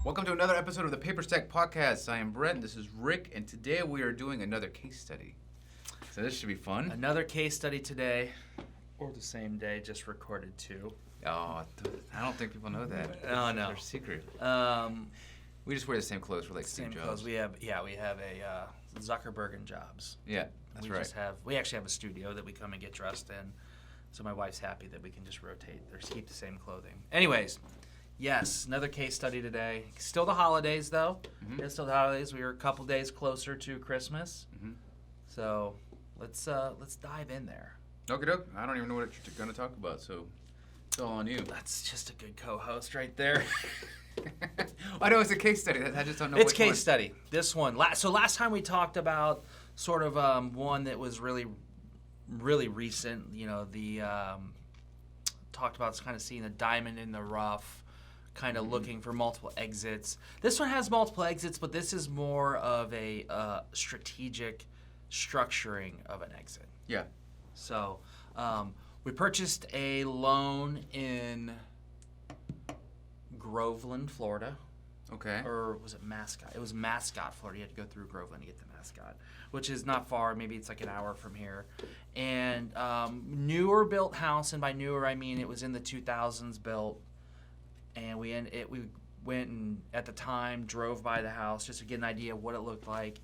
Welcome to another episode of the Paper Stack Podcast. I am Brent, this is Rick, and today we are doing another case study. So this should be fun. Another case study today, or the same day, just recorded two. Oh, I don't think people know that. Oh, no. They're secret. We just wear the same clothes for like Same Steve clothes. Jobs. We have a Zuckerberg and Jobs. Yeah, that's right. We actually have a studio that we come and get dressed in. So my wife's happy that we can just rotate or keep the same clothing. Anyways, yes, another case study today. Still the holidays, though. Mm-hmm. It's still the holidays. We are a couple days closer to Christmas. Mm-hmm. So let's dive in there. Okie doke. I don't even know what you're going to talk about, so it's all on you. That's just a good co-host right there. I know it's a case study. I just don't know It's which case one. study. This one. So last time we talked about sort of one that was really recent. You know, the talked about kind of seeing a diamond in the rough, kind of looking for multiple exits. This one has multiple exits, but this is more of a strategic structuring of an exit. Yeah. So we purchased a loan in Groveland, Florida. Okay. Or was it Mascot? It was Mascot, Florida. You had to go through Groveland to get to Mascot, which is not far. Maybe it's like an hour from here. And newer built house, and by newer I mean it was in the 2000s built. And we went and at the time drove by the house just to get an idea of what it looked like.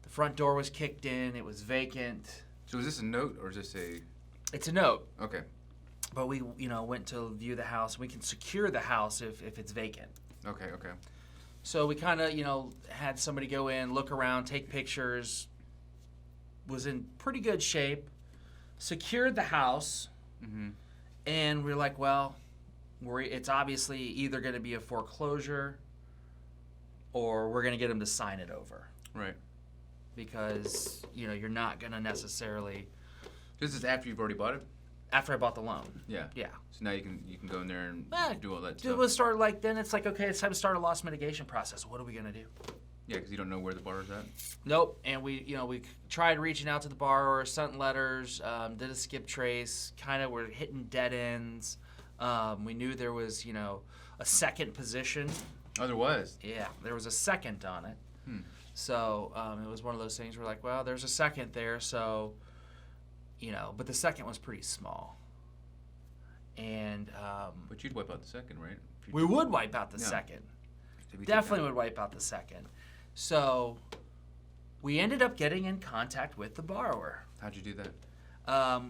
The front door was kicked in. It was vacant. So is this a note or is this a... It's a note. Okay. But we went to view the house. We can secure the house if it's vacant. Okay. So we kind of, had somebody go in, look around, take pictures, was in pretty good shape, secured the house, and we're like, well, it's obviously either going to be a foreclosure or we're going to get them to sign it over. Right. Because, you're not going to necessarily... This is after you've already bought it? After I bought the loan. Yeah. Yeah. So now you can go in there and do all that stuff. Then it's like, okay, it's time to start a loss mitigation process. What are we going to do? Yeah, because you don't know where the borrower's at? Nope. And we tried reaching out to the borrower, sent letters, did a skip trace, kind of were hitting dead ends. We knew there was, a second position. Oh, there was? Yeah, there was a second on it. So it was one of those things where like, well, there's a second there, so... but the second was pretty small. And but you'd wipe out the second, right? We would wipe out the second. Definitely would wipe out the second. So we ended up getting in contact with the borrower. How'd you do that?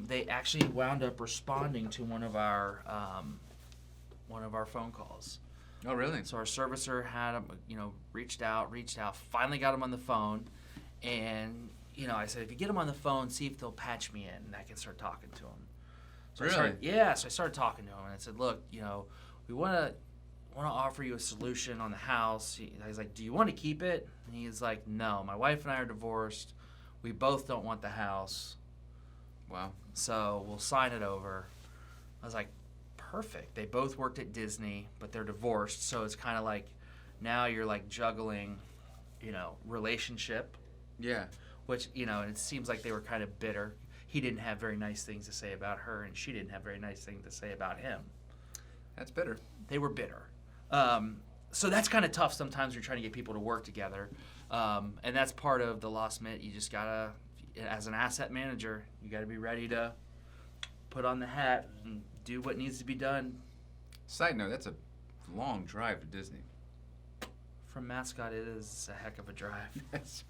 They actually wound up responding to one of our phone calls. Oh, really? So our servicer had him, reached out, finally got him on the phone, and I said, if you get them on the phone, see if they'll patch me in, and I can start talking to them. So really? So I started talking to him, and I said, look, we want to offer you a solution on the house. I was like, do you want to keep it? And he's like, no, my wife and I are divorced. We both don't want the house. Wow. So we'll sign it over. I was like, perfect. They both worked at Disney, but they're divorced, so it's kind of like now you're like juggling, relationship. Yeah. Which, and it seems like they were kind of bitter. He didn't have very nice things to say about her, and she didn't have very nice things to say about him. That's bitter. They were bitter. So that's kind of tough sometimes when you're trying to get people to work together. And that's part of the loss mit. You just got to, as an asset manager, you got to be ready to put on the hat and do what needs to be done. Side note, that's a long drive to Disney. From Mascot, it is a heck of a drive. That's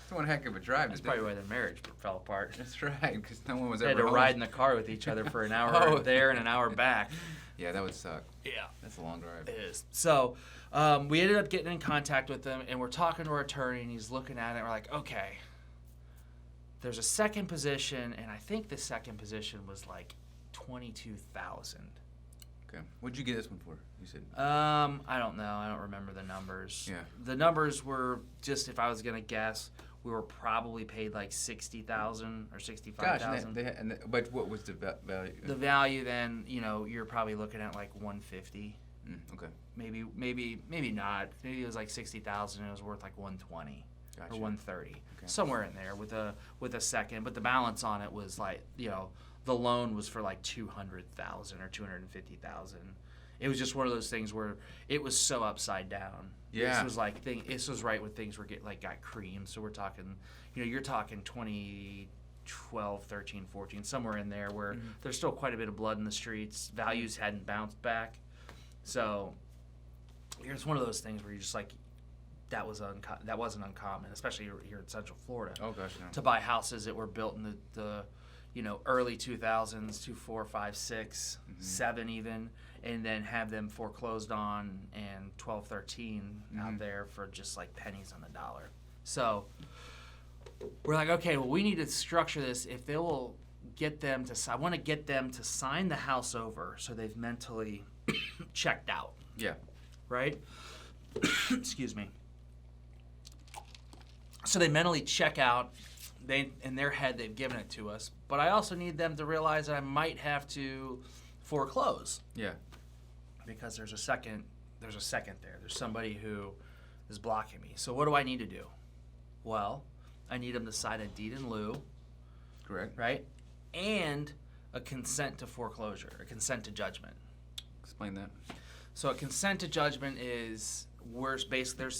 one heck of a drive. That's probably why their marriage fell apart. That's right, because no one was they ever had to home. ride in the car with each other for an hour there and an hour back. Yeah, that would suck. Yeah. That's a long drive. It is. So we ended up getting in contact with them, and we're talking to our attorney, and he's looking at it, and we're like, okay, there's a second position, and I think the second position was like $22,000. Okay. What'd you get this one for? You said. I don't know. I don't remember the numbers. Yeah. The numbers were just, if I was gonna guess, we were probably paid like $60,000 or $65,000. Gosh, but what was the value? The value then, you're probably looking at like $150. Okay. Maybe not. Maybe it was like $60,000 and it was worth like $120 Gotcha. or $130, somewhere in there with a second. But the balance on it was like, the loan was for like $200,000 or $250,000, It was just one of those things where it was so upside down. Yeah. This was right when things were got creamed. So we're talking, you're talking 2012, 13, 14, somewhere in there where there's still quite a bit of blood in the streets. Values hadn't bounced back. So it's one of those things where you're just like, that wasn't uncommon, especially here in Central Florida. Oh gosh, no. To buy houses that were built in the early 2000s, 2, 4, 5, 6, 7 even, and then have them foreclosed on and 12, 13 out there for just like pennies on the dollar. So we're like, okay, well, we need to structure this. If they will get them to, I want to get them to sign the house over so they've mentally checked out. Yeah. Right? Excuse me. So they mentally check out. In their head, they've given it to us. But I also need them to realize that I might have to foreclose. Yeah. Because there's a second there. There's somebody who is blocking me. So what do I need to do? Well, I need them to sign a deed in lieu. Correct. Right? And a consent to foreclosure, a consent to judgment. Explain that. So a consent to judgment is they're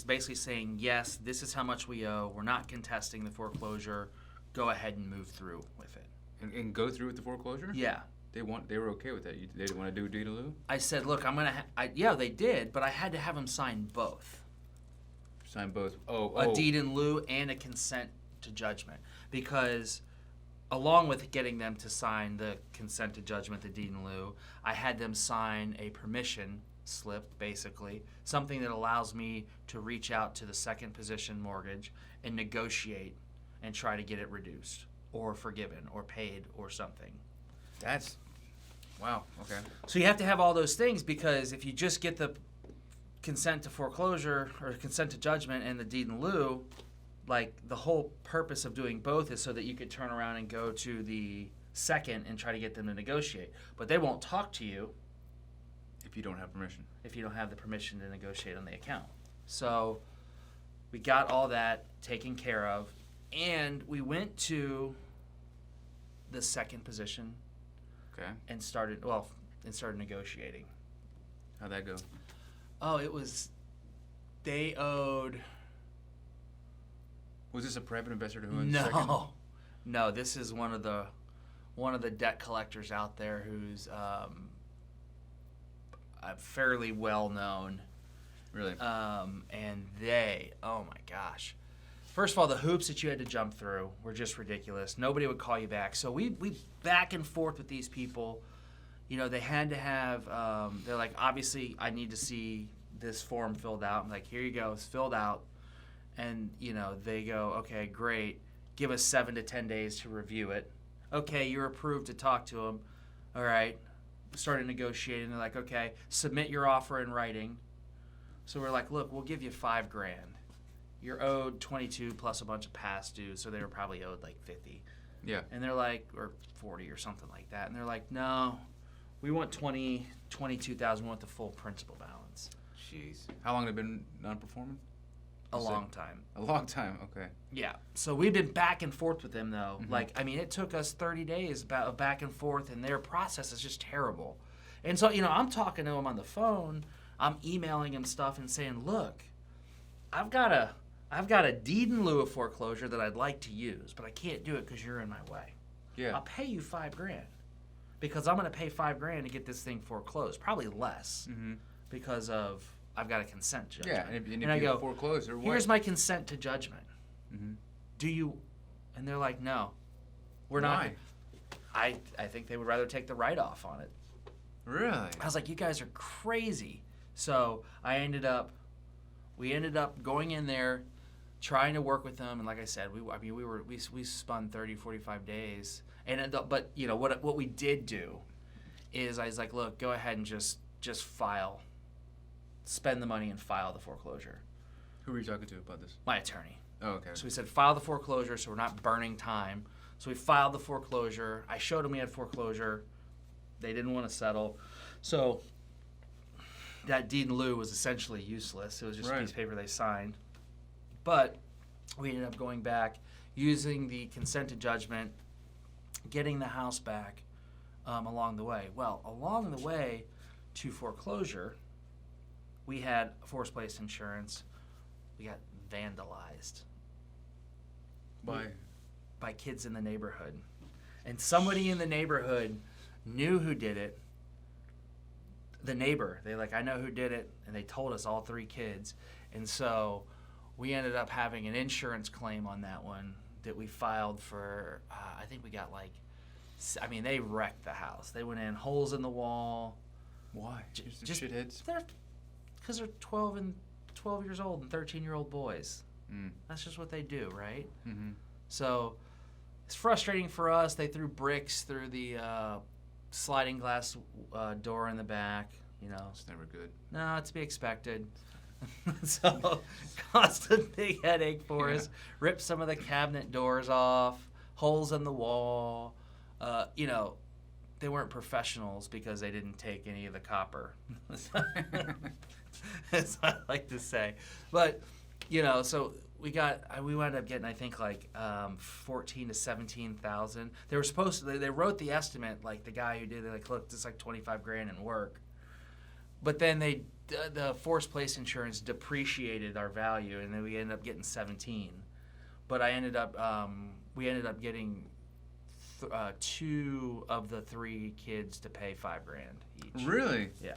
basically saying, yes, this is how much we owe. We're not contesting the foreclosure. Go ahead and move through with it. And go through with the foreclosure? Yeah. They were okay with that. They didn't want to do a deed in lieu? I said, look, yeah, they did, but I had to have them sign both. Sign both. A deed in lieu and a consent to judgment. Because along with getting them to sign the consent to judgment, the deed in lieu, I had them sign a permission slip, basically, something that allows me to reach out to the second position mortgage and negotiate and try to get it reduced or forgiven or paid or something. Wow, okay. So you have to have all those things, because if you just get the consent to foreclosure or consent to judgment and the deed in lieu, like the whole purpose of doing both is so that you could turn around and go to the second and try to get them to negotiate. But they won't talk to you if you don't have permission. If you don't have the permission to negotiate on the account. So we got all that taken care of, and we went to the second position. Okay. And started negotiating. How'd that go? Oh, they owed. Was this a private investor who owned the second? No. This is one of the debt collectors out there who's fairly well known. Really? And oh my gosh. First of all, the hoops that you had to jump through were just ridiculous. Nobody would call you back. So we back and forth with these people. They had to have, they're like, obviously, I need to see this form filled out. I'm like, here you go, it's filled out. And, they go, okay, great. Give us 7 to 10 days to review it. Okay, you're approved to talk to them. All right. Started negotiating. They're like, okay, submit your offer in writing. So we're like, look, we'll give you $5,000. You're owed 22 plus a bunch of past dues, so they were probably owed like 50. Yeah. And they're like, or 40 or something like that. And they're like, no, we want 22,000. We want the full principal balance. Jeez. How long have they been non-performing? A long time. A long time, okay. Yeah. So we've been back and forth with them, though. Mm-hmm. It took us 30 days of back and forth, and their process is just terrible. And so, I'm talking to them on the phone. I'm emailing them stuff and saying, look, I've got a deed in lieu of foreclosure that I'd like to use, but I can't do it because you're in my way. Yeah. I'll pay you $5,000 because I'm going to pay $5,000 to get this thing foreclosed. Probably less because of I've got a consent judgment. Yeah, and if I you go, foreclose or what? Here's my consent to judgment. Mm-hmm. Do you? And they're like, no, we're Why? not. I think they would rather take the write-off on it. Really? I was like, you guys are crazy. So we ended up going in there, trying to work with them, and like I said, we spun 30, 45 days, but what we did do is I was like, look, go ahead and just file, spend the money and file the foreclosure. Who were you talking to about this? My attorney. Oh, okay. So we said file the foreclosure so we're not burning time. So we filed the foreclosure. I showed them we had foreclosure. They didn't want to settle. So that deed in lieu was essentially useless. It was just a piece of paper they signed. But we ended up going back, using the consent to judgment, getting the house back along the way. Well, along the way, to foreclosure, we had forced place insurance. We got vandalized by kids in the neighborhood. And somebody in the neighborhood knew who did it. The neighbor, they like, I know who did it, and they told us, all 3 kids. And so we ended up having an insurance claim on that one that we filed for, I think we got like, I mean, they wrecked the house. They went in, holes in the wall. Why? Just shitheads? Because they're 12 years old and 13-year-old boys. That's just what they do, right? Mm-hmm. So it's frustrating for us. They threw bricks through the sliding glass door in the back. You know, it's never good. No, it's to be expected. So caused a big headache for us. Ripped some of the cabinet doors off. Holes in the wall. You know, they weren't professionals because they didn't take any of the copper. As I like to say. But, you know, so we wound up getting, I think, like 14 to 17,000. They were supposed to, they wrote the estimate, like the guy who did it, like, look, it's like 25 grand in work. But then the forced place insurance depreciated our value, and then we ended up getting 17. But we ended up getting 2 of the 3 kids to pay $5 grand each. Really? Yeah.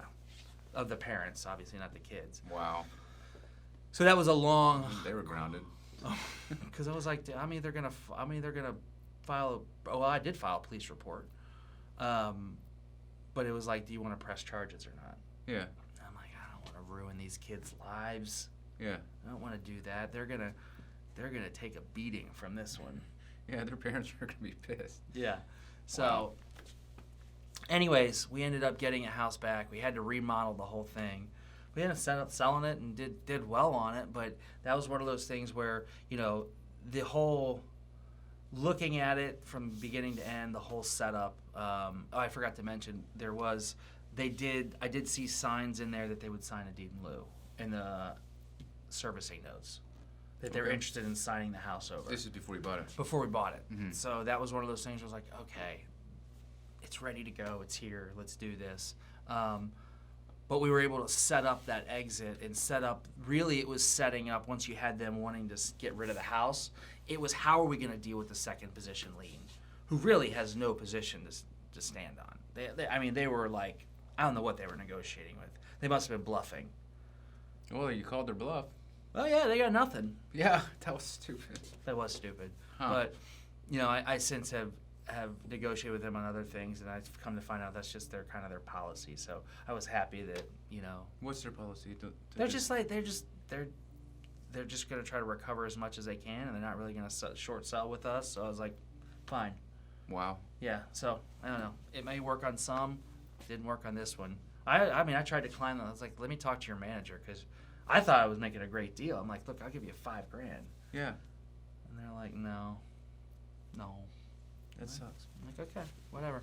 Of the parents, obviously, not the kids. Wow. So that was a long. They were grounded. Because I was like, I'm either gonna file. Well, I did file a police report. But it was like, do you want to press charges or not? Yeah. I'm like, I don't want to ruin these kids' lives. Yeah. I don't want to do that. They're gonna take a beating from this one. Yeah, their parents are gonna be pissed. Yeah. So. Wow. Anyways, we ended up getting a house back. We had to remodel the whole thing. We ended up selling it and did well on it, but that was one of those things where, you know, the whole looking at it from beginning to end, the whole setup. I forgot to mention I did see signs in there that they would sign a deed in lieu in the servicing notes, that they were interested in signing the house over. This is before you bought it. Before we bought it. Mm-hmm. So that was one of those things where I was like, okay, it's ready to go. It's here. Let's do this. But we were able to set up that exit and really it was setting up, once you had them wanting to get rid of the house, it was how are we going to deal with the second position lien, who really has no position to stand on. They were like, I don't know what they were negotiating with. They must have been bluffing. Well, you called their bluff. Oh, yeah, they got nothing. Yeah, that was stupid. That was stupid. Huh. But, you know, I since have negotiated with them on other things, and I've come to find out that's just their policy. So I was happy that, you know. What's their policy? They're just going to try to recover as much as they can, and they're not really going to short sell with us. So I was like, fine. Wow. Yeah. So I don't know. It may work on some. Didn't work on this one. I tried to climb them. I was like, let me talk to your manager, because I thought I was making a great deal. I'm like, look, I'll give you $5 grand. Yeah. And they're like, no. That sucks. I'm like, okay, whatever.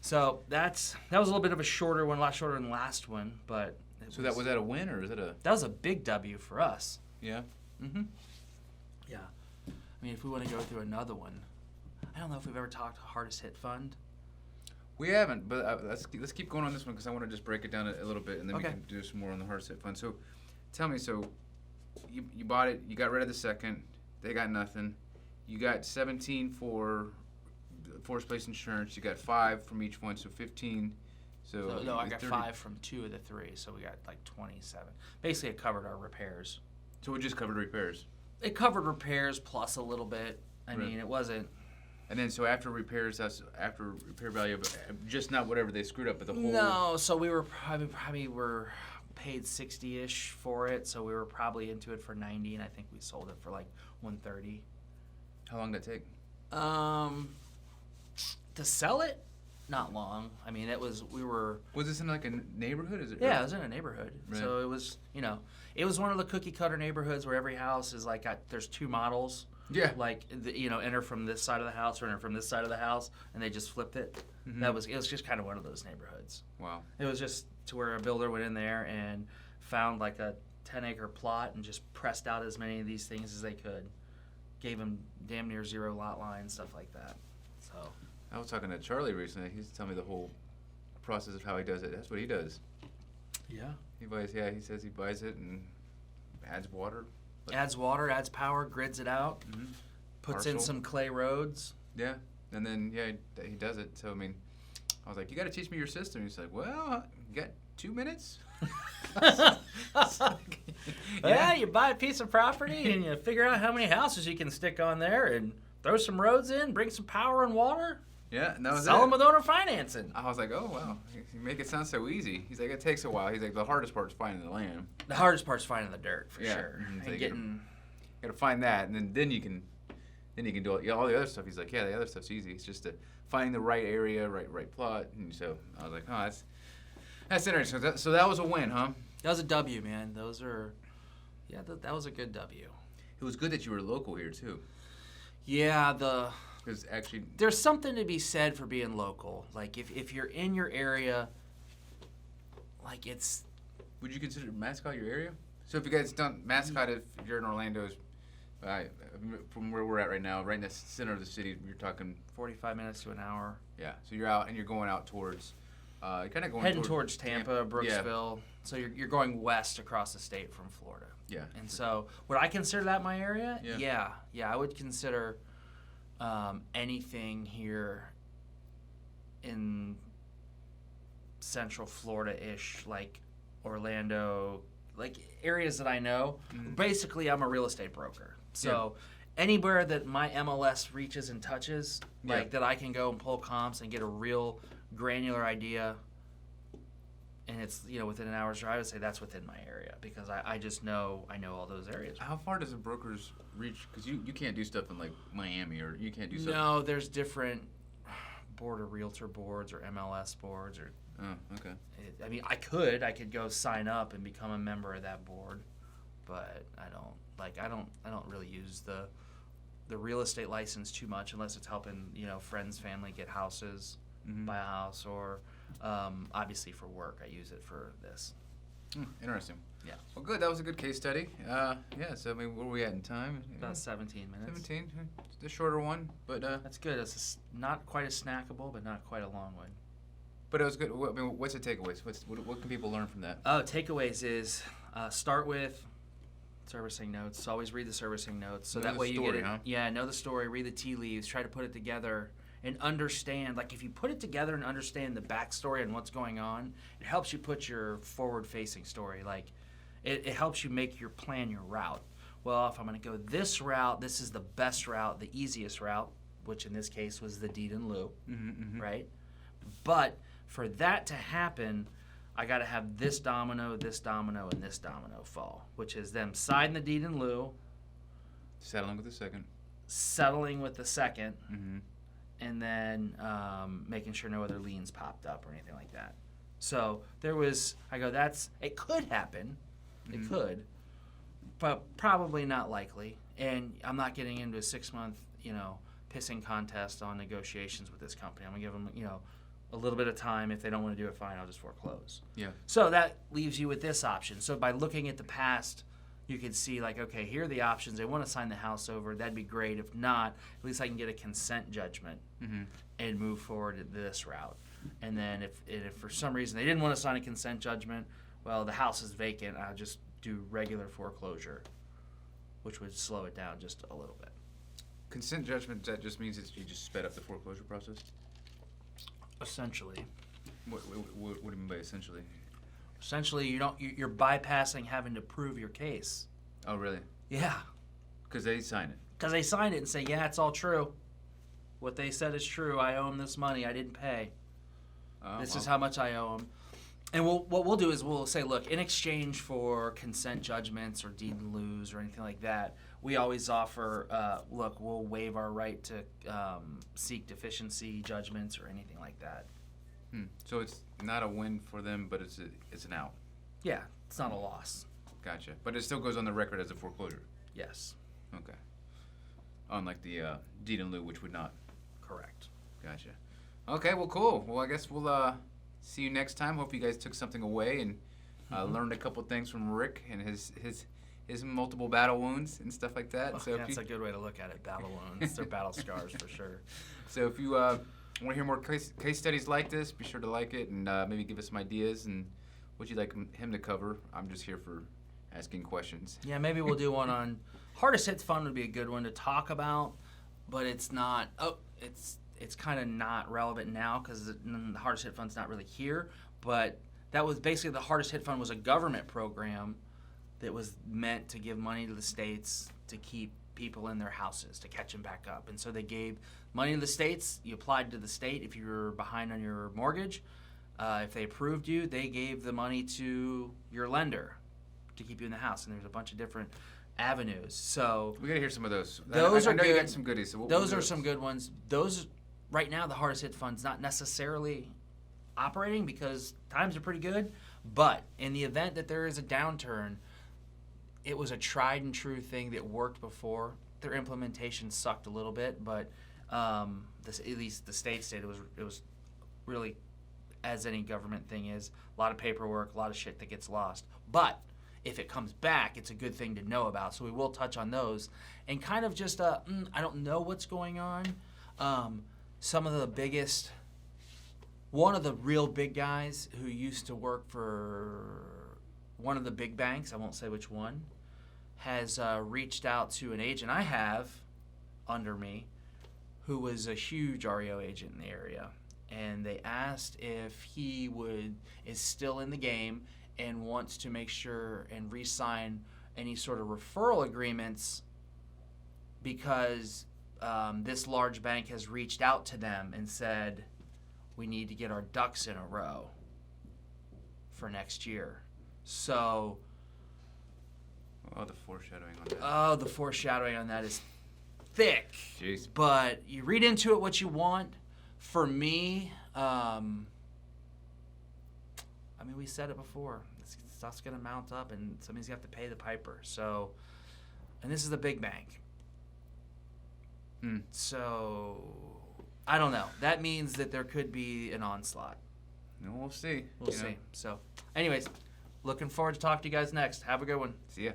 So that was a little bit of a shorter one, a lot shorter than the last one, but. Was that a win, or is it a? That was a big W for us. Yeah. Mm-hmm. Yeah. I mean, if we want to go through another one, I don't know if we've ever talked hardest hit fund. We haven't, but let's keep going on this one, because I want to just break it down a little bit, and then we can do some more on the hardest hit fund. So, tell me, you bought it, you got rid of the second, they got nothing. You got 17 for forced place insurance. You got 5 from each one, so 15. So no, I got 30. 5 from 2 of the 3, so we got like 27. Basically, it covered our repairs. So it just covered repairs. It covered repairs plus a little bit. I mean, it wasn't. And then, so after repairs, that's after repair value, but just not whatever they screwed up, but the whole. No, so we were probably were paid 60-ish for it, so we were probably into it for 90, and I think we sold it for like 130. How long did that take? To sell it, not long. I mean, Was this in like a neighborhood? Yeah, it was in a neighborhood. Right. So it was, it was one of the cookie cutter neighborhoods where every house is like there's 2 models. Yeah. Like, enter from this side of the house or enter from this side of the house, and they just flipped it. Mm-hmm. It was just kind of one of those neighborhoods. Wow. It was just to where a builder went in there and found like a 10-acre plot and just pressed out as many of these things as they could. Gave them damn near 0 lot line, stuff like that. So I was talking to Charlie recently. He was telling me the whole process of how he does it. That's what he does. Yeah. He says he buys it and adds water. Adds water, adds power, grids it out, puts in some clay roads. Yeah, and then he does it. So I mean, I was like, you got to teach me your system. He's like, well, you got 2 minutes. Yeah, you buy a piece of property and you figure out how many houses you can stick on there and throw some roads in, bring some power and water. Yeah, and that was Sell them it. with owner financing. I was like, oh, wow. You make it sound so easy. He's like, it takes a while. He's like, the hardest part is finding the land. The hardest part's finding the dirt, for sure. Mm-hmm. And You got to find that, and then you can do it. All the other stuff. He's like, yeah, the other stuff's easy. It's just finding the right area, right plot. And so I was like, oh, that's interesting. So that was a win, huh? That was a W, man. Those are, that was a good W. It was good that you were local here, too. Yeah, Because actually, there's something to be said for being local. Like, if you're in your area, like, it's... Would you consider Mascot your area? So if you guys don't, Mascot, if you're in Orlando, from where we're at right now, right in the center of the city, you're talking... 45 minutes to an hour. Yeah, so you're out and you're going out towards... kind of going heading towards Tampa, Brooksville. Yeah. So you're going west across the state from Florida. Yeah. And so would I consider that my area? Yeah. Yeah, I would consider anything here in Central Florida-ish, like Orlando, like areas that I know. Mm-hmm. Basically, I'm a real estate broker. So anywhere that my MLS reaches and touches, like that I can go and pull comps and get a real granular idea, and it's within an hour's drive, I would say that's within my area because I just know all those areas. How far does the brokers reach? Because you can't do stuff in like Miami, or you can't do stuff. No, there's different board of realtor boards or MLS boards or. Oh, okay. I mean, I could go sign up and become a member of that board, but I don't really use the real estate license too much unless it's helping friends, family get houses. Mm-hmm. Buy a house, or obviously for work. I use it for this. Interesting. Yeah. Well, good. That was a good case study. So I mean, where are we at in time? About 17 minutes. 17. The shorter one, but that's good. It's not quite as snackable, but not quite a long one. But it was good. I mean, what's the takeaways? What can people learn from that? Oh, takeaways is start with servicing notes. Always read the servicing notes, so Know that the way you story, get it. huh? Yeah, know the story. Read the tea leaves. Try to put it together. And understand, like if you put it together and understand the backstory and what's going on, it helps you put your forward-facing story. Like it helps you make your plan, your route. Well, if I'm going to go this route, this is the best route, the easiest route, which in this case was the deed in lieu, right? But for that to happen, I got to have this domino, and this domino fall, which is them signing the deed in lieu, Settling with the second. settling with the second. Mm-hmm. And then making sure no other liens popped up or anything like that. So it could happen. It could. But probably not likely. And I'm not getting into a 6-month, pissing contest on negotiations with this company. I'm going to give them, a little bit of time. If they don't want to do it, fine, I'll just foreclose. Yeah. So that leaves you with this option. So by looking at the past, you could see like, okay, here are the options. They want to sign the house over. That'd be great. If not, at least I can get a consent judgment and move forward to this route. And then if for some reason they didn't want to sign a consent judgment, well, the house is vacant. I'll just do regular foreclosure, which would slow it down just a little bit. Consent judgment, that just means that you just sped up the foreclosure process? Essentially. What do you mean by essentially? Essentially, you're bypassing having to prove your case. Oh, really? Yeah. Because they sign it. Because they signed it and say, yeah, it's all true. What they said is true. I owe them this money. I didn't pay. This is how much I owe them. And what we'll do is we'll say, look, in exchange for consent judgments or deed in lieus or anything like that, we always offer, we'll waive our right to seek deficiency judgments or anything like that. So it's not a win for them, but it's an out. Yeah, it's not a loss. Gotcha. But it still goes on the record as a foreclosure. Yes. Okay. Unlike the deed in lieu, which would not. Correct. Gotcha. Okay, well, cool. Well, I guess we'll see you next time. Hope you guys took something away and learned a couple things from Rick and his multiple battle wounds and stuff like that. Oh, so that's a good way to look at it. Battle wounds. They're battle scars for sure. So if you Want to hear more case studies like this? Be sure to like it and maybe give us some ideas and what you'd like him to cover. I'm just here for asking questions. Yeah, maybe we'll do one on hardest hit fund would be a good one to talk about, but it's not. It's kind of not relevant now because the hardest hit fund's not really here. But that was basically the hardest hit fund was a government program that was meant to give money to the states to keep people in their houses to catch them back up. And so they gave money to the states. You applied to the state if you were behind on your mortgage. If they approved you, they gave the money to your lender to keep you in the house. And there's a bunch of different avenues. So we gotta hear some of those. Those I are know good. You got some goodies. So those are some good ones. Those right now, the hardest hit fund's not necessarily operating because times are pretty good. But in the event that there is a downturn, it was a tried and true thing that worked before. Their implementation sucked a little bit, but at least the states did. It was really, as any government thing is, a lot of paperwork, a lot of shit that gets lost. But if it comes back, it's a good thing to know about. So we will touch on those and kind of just I don't know what's going on. Some of the biggest, one of the real big guys who used to work for one of the big banks, I won't say which one, has reached out to an agent I have under me who was a huge REO agent in the area. And they asked if he is still in the game and wants to make sure and re-sign any sort of referral agreements because this large bank has reached out to them and said, we need to get our ducks in a row for next year. So, the foreshadowing on that. Oh, the foreshadowing on that is thick. Jeez. But you read into it what you want. For me, we said it before. This stuff's going to mount up, and somebody's going to have to pay the piper. So, and this is the big bank. So, I don't know. That means that there could be an onslaught. No, we'll see. We'll see. So, anyways, looking forward to talking to you guys next. Have a good one. See ya.